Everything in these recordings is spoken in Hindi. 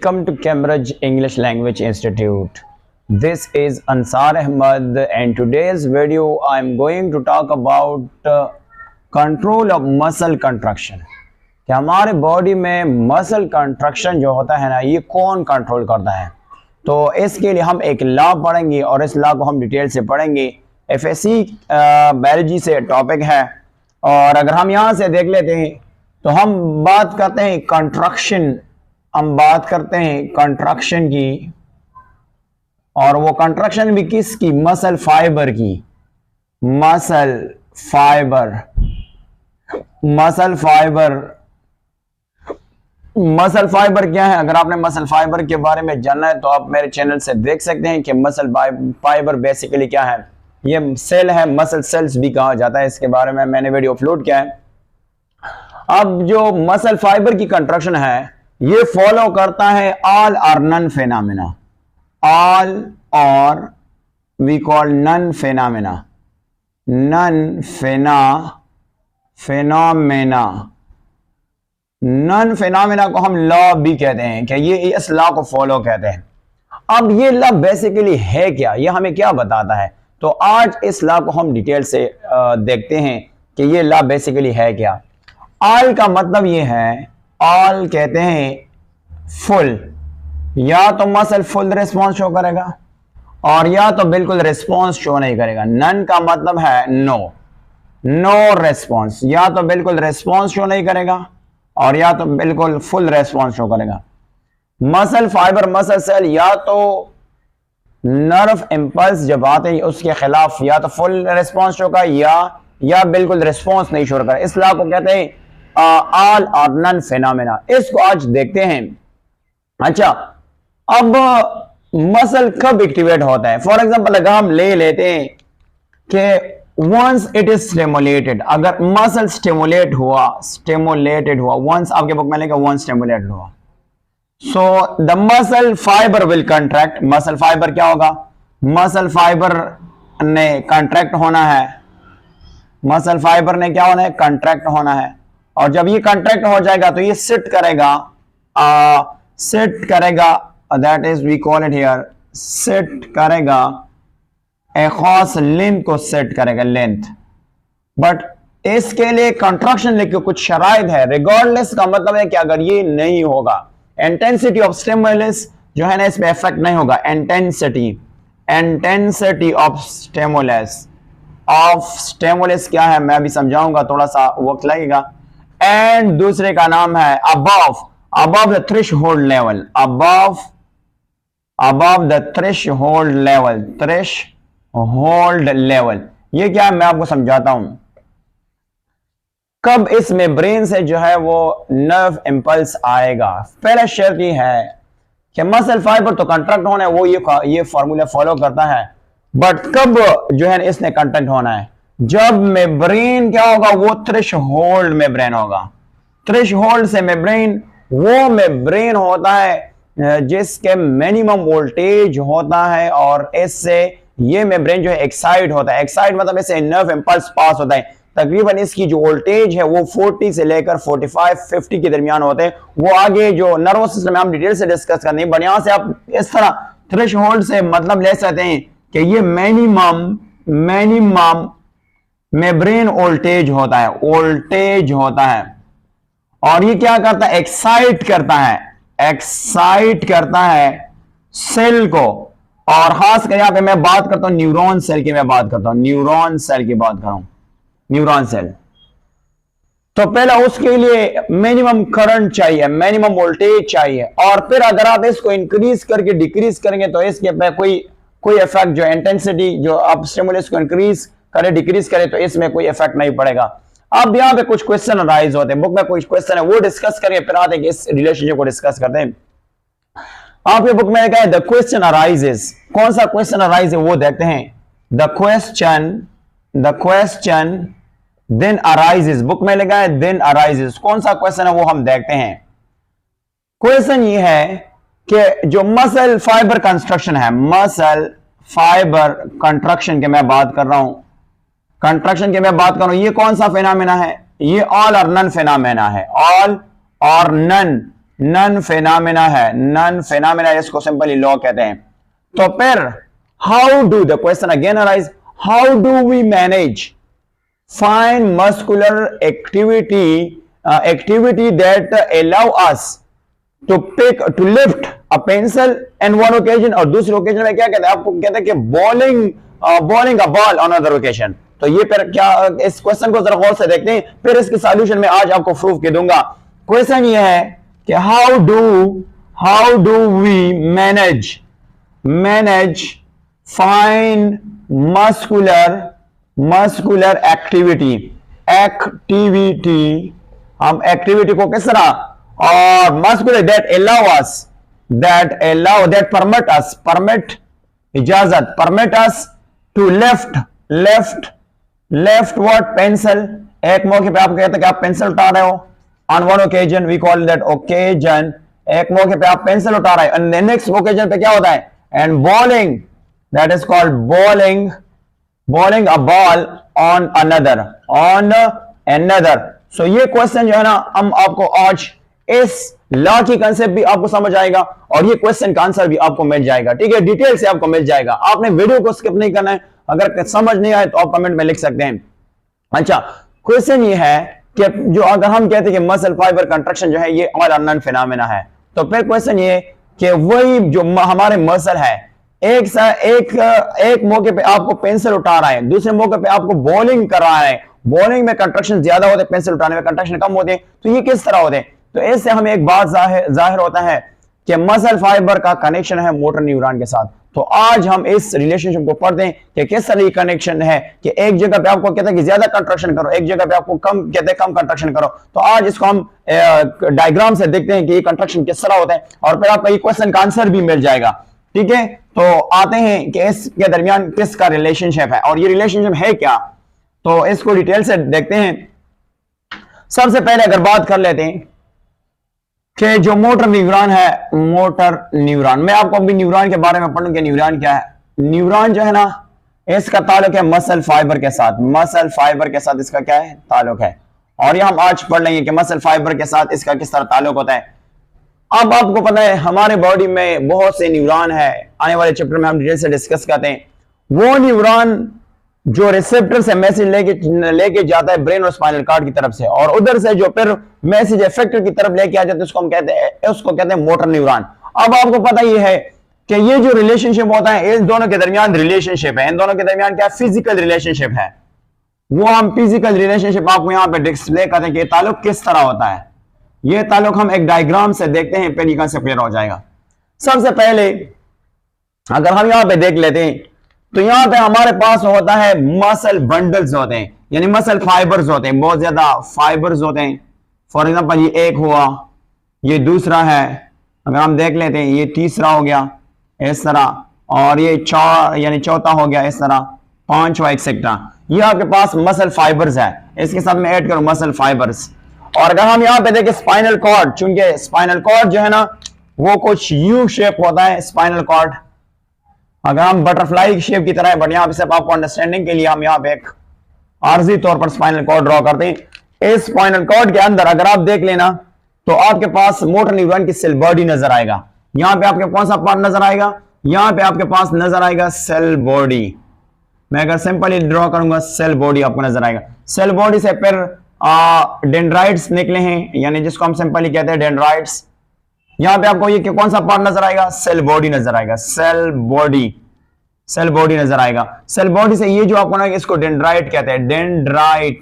Welcome to Cambridge English Language Institute. This is Ansar Ahmad and today's video I am going to talk about control of muscle contraction. कि हमारे बॉडी में मसल कंट्रक्शन जो होता है ना, ये कौन कंट्रोल करता है। तो इसके लिए हम एक लॉ पढ़ेंगे और इस लॉ को हम डिटेल से पढ़ेंगे। एफएससी बायोलॉजी से टॉपिक है और अगर हम यहाँ से देख लेते हैं तो हम बात करते हैं कंट्रक्शन की, और वो कंट्रक्शन भी किसकी? मसल फाइबर की। मसल फाइबर क्या है? अगर आपने मसल फाइबर के बारे में जानना है तो आप मेरे चैनल से देख सकते हैं कि मसल फाइबर बेसिकली क्या है। ये सेल है, मसल सेल्स भी कहा जाता है। इसके बारे में मैंने वीडियो अपलोड किया है। अब जो मसल फाइबर की कंट्रक्शन है ये फॉलो करता है all or none phenomena. All or we call none phenomena. None phenomena को हम लॉ भी कहते हैं कि ये इस लॉ को फॉलो कहते हैं। अब ये लॉ बेसिकली है क्या, ये हमें क्या बताता है? तो आज इस लॉ को हम डिटेल से देखते हैं कि ये लॉ बेसिकली है क्या। ऑल का मतलब ये है, ऑल कहते हैं फुल, या तो मसल फुल रिस्पॉन्स शो करेगा और या तो बिल्कुल रिस्पॉन्स शो नहीं करेगा। नन का मतलब है नो रिस्पॉन्स, या तो बिल्कुल रिस्पॉन्स शो नहीं करेगा और या तो बिल्कुल फुल रिस्पॉन्स शो करेगा। मसल फाइबर, मसल सेल या तो नर्व इंपल्स जब आते हैं उसके खिलाफ या तो फुल रिस्पॉन्स शो का या बिल्कुल रिस्पॉन्स नहीं शो करेगा। इस लॉ को कहते हैं ऑल और नन फेनोमेना। इसको आज देखते हैं। अच्छा, अब मसल कब एक्टिवेट होता है? फॉर एग्जांपल अगर हम ले लेते हैं कि वंस इट इज स्टिमुलेटेड, अगर मसल स्टिमुलेटेड हुआ, वंस आपके बुक में लिखा वंस स्टिमुलेटेड हुआ, so the muscle fibre will contract. Muscle fibre क्या होगा? मसल फाइबर ने कंट्रैक्ट होना है। मसल फाइबर ने क्या होना है? कंट्रैक्ट होना है। और जब ये कंट्रैक्ट हो जाएगा तो ये सिट करेगा, that is we call it here, sit करेगा, एक खास लेंथ को सेट करेगा, लेंथ। बट इसके लिए कंट्रक्शन लेके कुछ शराइत है। रिगार्डलेस का मतलब है कि अगर ये नहीं होगा, इंटेंसिटी ऑफ स्टिमुलस जो है ना इसमें इफेक्ट नहीं होगा। इंटेंसिटी ऑफ स्टिमुलस क्या है मैं अभी समझाऊंगा, थोड़ा सा वक्त लगेगा। एंड दूसरे का नाम है above the threshold level, above the threshold level। ये क्या है मैं आपको समझाता हूं। कब इस मेम्ब्रेन से जो है वो नर्व इंपल्स आएगा? पहला शर्त ये है कि मसल फाइबर तो कंट्रैक्ट होना है, वो ये फॉर्मूला फॉलो करता है। बट कब जो है इसने कंट्रैक्ट होना है? जब मेम्ब्रेन क्या होगा? वो थ्रेशोल्ड मेम्ब्रेन होगा। थ्रेशोल्ड से मेम्ब्रेन वो मेम्ब्रेन होता है जिसके मिनिमम वोल्टेज होता है और इससे ये मेम्ब्रेन जो है एक्साइट होता है। एक्साइट मतलब इससे नर्व इंपल्स पास होता है। तकरीबन इसकी जो वोल्टेज है वो 40 से लेकर 45-50 के दरमियान होते हैं। वो आगे जो नर्वस सिस्टम है हम डिटेल से डिस्कस करते हैं। बट यहां से आप इस तरह थ्रेशोल्ड से मतलब ले सकते हैं कि ये मिनिमम मेम्ब्रेन वोल्टेज होता है। और ये क्या करता है? एक्साइट करता है सेल को। और खास कर यहां पे मैं बात करता हूं न्यूरॉन सेल की, न्यूरॉन सेल। तो पहला उसके लिए मिनिमम करंट चाहिए, मिनिमम वोल्टेज चाहिए। और फिर अगर आप इसको इंक्रीज करके डिक्रीज करेंगे तो इसके पे कोई इफेक्ट, जो इंटेंसिटी जो आप स्टिमुलस को इंक्रीज करे डिक्रीज करे तो इसमें कोई इफेक्ट नहीं पड़ेगा। अब यहाँ पे कुछ क्वेश्चन अराइज होते हैं, बुक में कुछ क्वेश्चन है वो डिस्कस करेंगे, फिर आते हैं कि इस रिलेशनशिप को डिस्कस करते हैं। आपके बुक में लिखा है द क्वेश्चन अराइजेस। कौन सा क्वेश्चन अराइज है वो देखते हैं। The question then arises, book में लिखा है देन अराइजेस। कौन सा क्वेश्चन है वो हम देखते हैं। क्वेश्चन ये है कि जो मसल फाइबर कंस्ट्रक्शन है, मसल फाइबर कंस्ट्रक्शन के मैं बात कर रहा हूं, ये कौन सा फेनामिना है? ये ऑल और नन फेनामिना है। All or none none phenomena है, नन फेनामिना इसको सिंपली लॉ कहते हैं। तो फिर how do the question again arise, how do we manage fine muscular activity that allow us to pick to lift a pencil and one occasion, और दूसरे ओकेजन में क्या कहते हैं, आपको कहते हैं कि bowling a ball on other occasion. तो ये फिर क्या, इस क्वेश्चन को जरा गौर से देखते हैं, फिर इसके सॉल्यूशन में आज आपको प्रूफ के दूंगा। क्वेश्चन ये है कि how do we manage fine muscular activity, हम एक्टिविटी को किस तरह, और मस्कुलर दैट परमिट इजाजत, permit us to left what pencil, एक मौके पे आपको कहते हैं कि आप पेंसिल उठा रहे हो, on one occasion we call that occasion, एक मौके पे आप पेंसिल उठा रहे हो, एंड नेक्स्ट ओकेजन पे क्या होता है, and bowling, that is called bowling a ball on another. So ये क्वेश्चन जो है ना, हम आपको आज इस लॉ की कंसेप्ट भी आपको समझ आएगा और ये क्वेश्चन का आंसर भी आपको मिल जाएगा, ठीक है, डिटेल से आपको मिल जाएगा। आपने वीडियो को स्किप नहीं करना है, अगर समझ नहीं आए तो आप कमेंट में लिख सकते हैं। अच्छा, क्वेश्चन ये है कि जो अगर हम कहते हैं कि मसल फाइबर कंट्रक्शन जो है ये ऑल अननोन फिनोमेना है, तो फिर क्वेश्चन ये कि वही जो हमारे मसल है, एक मौके पे आपको पेंसिल उठा रहा है, दूसरे मौके पे आपको बॉलिंग कर रहा है, बॉलिंग में कंट्रक्शन ज्यादा होते हैं, पेंसिल उठाने में कंट्रक्शन कम होते हैं, तो ये किस तरह होते हैं। तो इससे हमें एक बात जाहिर होता है कि मसल फाइबर का कनेक्शन है मोटर न्यूरॉन के साथ। तो आज हम इस रिलेशनशिप को पढ़ते हैं कि किस तरह की कनेक्शन है, कि एक जगह पे आपको कहते हैं कि ज्यादा कंट्रक्शन करो, एक जगह पे आपको कम कहते हैं कम कंट्रक्शन करो। तो आज इसको हम डायग्राम से देखते हैं कि ये कंट्रक्शन किस तरह होता है, और फिर आपका ये क्वेश्चन का आंसर भी मिल जाएगा, ठीक है। तो आते हैं कि इसके दरमियान किसका रिलेशनशिप है और ये रिलेशनशिप है क्या, तो इसको डिटेल से देखते हैं। सबसे पहले अगर बात कर लेते हैं कि जो मोटर न्यूरॉन है, मोटर न्यूरॉन, मैं आपको अभी न्यूरॉन के बारे में पढ़ूं कि न्यूरॉन क्या है। न्यूरॉन जो है ना, इसका ताल्लुक है मसल फाइबर के साथ, मसल फाइबर के साथ इसका क्या है, ताल्लुक है, और ये हम आज पढ़ लेंगे कि मसल फाइबर के साथ इसका किस तरह ताल्लुक होता है। अब आपको पता है हमारे बॉडी में बहुत से न्यूरॉन है, आने वाले चैप्टर में हम डिटेल से डिस्कस करते हैं। वो न्यूरॉन जो रिसेप्टर से मैसेज लेके जाता है ब्रेन और स्पाइनल कॉर्ड की तरफ से, और उधर से जो फिर मैसेज इफेक्टर की तरफ लेके आ जाता है, उसको कहते हैं मोटर न्यूरॉन। अब आपको पता ही है कि ये जो रिलेशनशिप होता है, इन दोनों के दरमियान रिलेशनशिप है, इन दोनों के दरमियान क्या फिजिकल रिलेशनशिप है, वो हम फिजिकल रिलेशनशिप आपको यहाँ पे डिस्प्ले करते हैं कि ताल्लुक किस तरह होता है। ये ताल्लुक हम एक डायग्राम से देखते हैं, फिर ये से क्लियर हो जाएगा। सबसे पहले अगर हम यहाँ पे देख लेते हैं तो यहां पे हमारे पास होता है मसल बंडल्स होते हैं, यानी मसल फाइबर्स होते हैं, बहुत ज्यादा फाइबर्स होते हैं। फॉर एग्जांपल ये एक हुआ, ये दूसरा है, अगर हम देख लेते हैं ये तीसरा हो गया इस तरह, और ये यानी चौथा हो गया इस तरह, पांचवा एक्सेट्रा। ये आपके पास मसल फाइबर्स है, इसके साथ में ऐड करूं मसल फाइबर्स। और अगर हम यहाँ पे देखें स्पाइनल कॉर्ड, चूंकि स्पाइनल कॉर्ड जो है ना वो कुछ यू शेप होता है स्पाइनल कॉर्ड, अगर हम बटरफ्लाई शेप की तरह है, बट यहाँ पे सिर्फ आपको अंडरस्टैंडिंग के लिए हम यहाँ पे एक आर्जी तौर पर स्पाइनल कॉर्ड ड्रॉ करते हैं। इस स्पाइनल कॉर्ड के अंदर अगर आप देख लेना तो आपके पास मोटर न्यूरॉन की सेल बॉडी नजर आएगा। यहाँ पे आपके कौन सा पार्ट नजर आएगा, यहाँ पे आपके पास नजर आएगा सेल बॉडी। मैं अगर सिंपली ड्रॉ करूंगा सेल बॉडी आपको नजर आएगा। सेल बॉडी से फिर डेंड्राइट्स निकले हैं, यानी जिसको हम सिंपली कहते हैं डेंड्राइट्स। यहां पे आपको ये कौन सा पार्ट नजर आएगा, सेल बॉडी नजर आएगा, सेल बॉडी नजर आएगा। सेल बॉडी से ये जो आपको ना इसको डेंड्राइट कहते हैं, डेंड्राइट,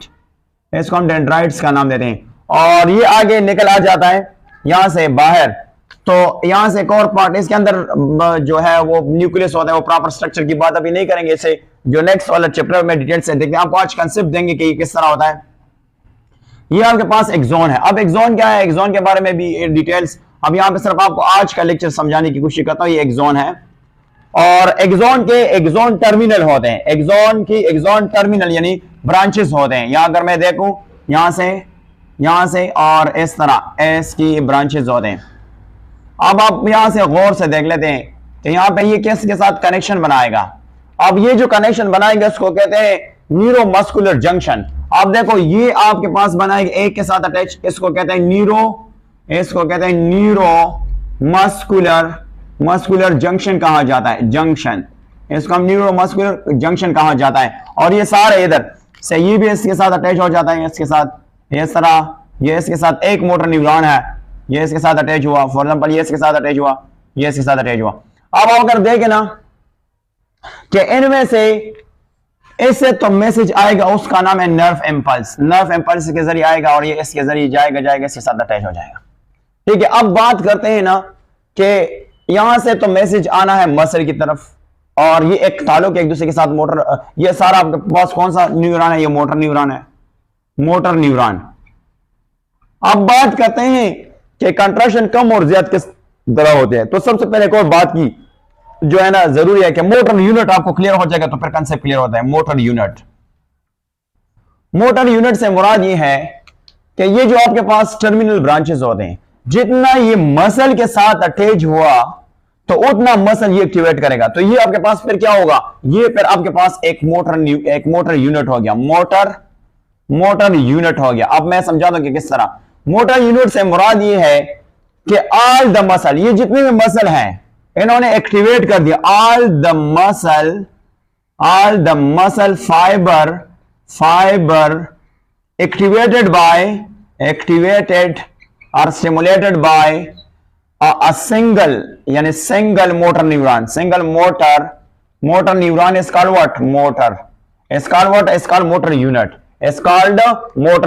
इसको हम डेंड्राइट्स का नाम देते हैं। और ये आगे निकल आ जाता है यहां से बाहर, तो यहां से एक और पार्ट, इसके अंदर जो है वो न्यूक्लियस होता है। वो प्रॉपर स्ट्रक्चर की बात अभी नहीं करेंगे, इसे जो नेक्स्ट वाला चैप्टर में डिटेल से देखते हैं। आपको आज कंसेप्ट देंगे कि ये किस तरह होता है। ये आपके पास एक्सोन है। अब एक्सोन क्या है, एक्सोन के बारे में भी डिटेल्स अब यहाँ पे सिर्फ आपको आज का लेक्चर समझाने की कोशिश करता हूं। ये एक्सोन है, और एक्सोन के एक्सोन टर्मिनल होते हैं, एक्सोन टर्मिनल यानी ब्रांचेस होते हैं। यहां अगर मैं देखूं यहां से और इस तरह इसकी ब्रांचेस होते हैं। अब आप यहां से गौर से देख लेते हैं कि यहां पे ये किसके साथ कनेक्शन बनाएगा। अब ये जो कनेक्शन बनाएगा उसको कहते हैं न्यूरोमस्कुलर जंक्शन। आप देखो ये आपके पास बनाएगा एक के साथ अटैच, इसको कहते हैं न्यूरो इसको कहते हैं न्यूरो मस्कुलर जंक्शन कहा जाता है, जंक्शन, इसको हम न्यूरो मस्कुलर जंक्शन कहा जाता है। और ये सारे इधर से ये भी इसके साथ अटैच हो जाता है, इसके साथ इस तरह, ये इसके साथ एक मोटर न्यूरॉन है, ये इसके साथ अटैच हुआ, फॉर एग्जांपल ये इसके साथ अटैच हुआ, ये इसके साथ अटैच हुआ। अब अगर देखें ना कि इनमें से इससे तो मैसेज आएगा, उसका नाम है नर्व इंपल्स, नर्व इंपल्स के जरिए आएगा और ये इसके जरिए जाएगा, इसके साथ अटैच हो जाएगा। ठीक है, अब बात करते हैं ना कि यहां से तो मैसेज आना है मसल की तरफ और ये एक ताल्लुक एक दूसरे के साथ मोटर, ये सारा आपके पास कौन सा न्यूरॉन है, ये मोटर न्यूरॉन है, मोटर न्यूरॉन। अब बात करते हैं कि कंट्रैक्शन कम और ज्यादा किस तरह होते हैं। तो सबसे पहले एक और बात की जो है ना जरूरी है कि मोटर यूनिट आपको क्लियर हो जाएगा तो फिर कंसेप्ट क्लियर होता है। मोटर यूनिट, मोटर यूनिट से मुराद ये है कि ये जो आपके पास टर्मिनल ब्रांचेस होते हैं, जितना ये मसल के साथ अटैच हुआ तो उतना मसल ये एक्टिवेट करेगा। तो ये आपके पास फिर क्या होगा, ये फिर आपके पास एक मोटर यूनिट हो गया, मोटर यूनिट हो गया। अब मैं समझा दूं कि किस तरह। मोटर यूनिट से मुराद ये है कि ऑल द मसल, ये जितने भी मसल हैं इन्होंने एक्टिवेट कर दिया, all the muscle fibre activated और stimulated by a single motor neuron. Single motor neuron is called what, motor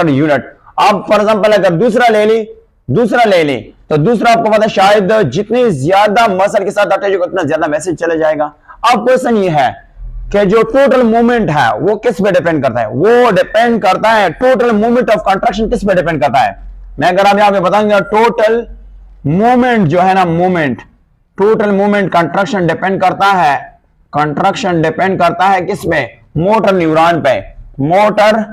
unit. अब फॉर एग्जांपल अगर दूसरा ले ली तो दूसरा आपको पता है शायद जितनी ज्यादा मसल के साथ अटैच होगा उतना ज्यादा मैसेज चले जाएगा। अब क्वेश्चन ये है कि जो टोटल मूवमेंट है वो किस पे डिपेंड करता है, वो डिपेंड करता है टोटल मूवमेंट ऑफ कंट्रैक्शन किस पे डिपेंड करता है। मैं अगर आप यहां पे बताऊंगा टोटल मूवमेंट जो है ना, टोटल मूवमेंट कंट्रैक्शन डिपेंड करता है किस पे, मोटर न्यूरॉन पे, मोटर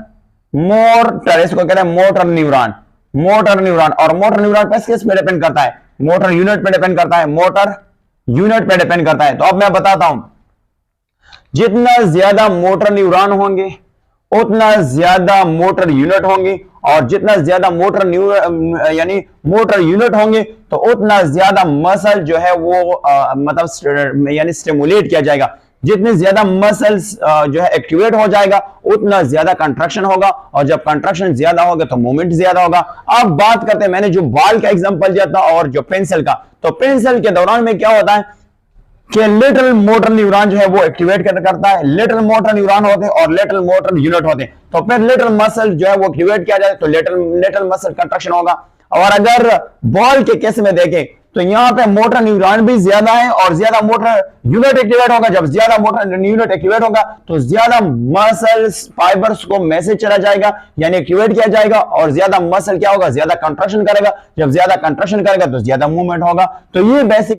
इसको कहते हैं मोटर न्यूरॉन। और मोटर न्यूरॉन पे किस पे डिपेंड करता है, मोटर यूनिट पे डिपेंड करता है। तो अब मैं बताता हूं, जितना ज्यादा मोटर न्यूरॉन होंगे उतना ज्यादा मोटर यूनिट होंगे, और जितना ज्यादा मोटर यूनिट होंगे तो उतना ज्यादा मसल जो है वो मतलब यानी स्टिमुलेट किया जाएगा। जितने ज्यादा मसल्स जो है एक्टिवेट हो जाएगा उतना ज्यादा कंट्रैक्शन होगा, और जब कंट्रैक्शन ज्यादा होगा तो मूवमेंट ज्यादा होगा। अब बात करते हैं, मैंने जो बॉल का एग्जांपल दिया था और जो पेंसिल का, तो पेंसिल के दौरान में क्या होता है कि लिटिल मोटर न्यूरॉन जो है वो एक्टिवेट करता है, लिटिल मोटर न्यूरॉन होते हैं और लिटिल मोटर यूनिट होते हैं। तो फिर लिटिल मसल जो है वो एक्टिवेट किया जाए तो लिटिल मसल कंट्रैक्शन होगा। और अगर बॉल के केस में देखें तो यहां पे मोटर न्यूरॉन भी ज्यादा है और ज्यादा मोटर यूनिट एक्टिवेट होगा। जब ज्यादा मोटर यूनिट एक्टिवेट होगा तो ज्यादा मसल फाइबर्स को मैसेज चला जाएगा, यानी एक्टिवेट किया जाएगा, और ज्यादा मसल क्या होगा, ज्यादा कंट्रैक्शन करेगा। जब ज्यादा कंट्रैक्शन करेगा तो ज्यादा मूवमेंट होगा। तो ये बेसिक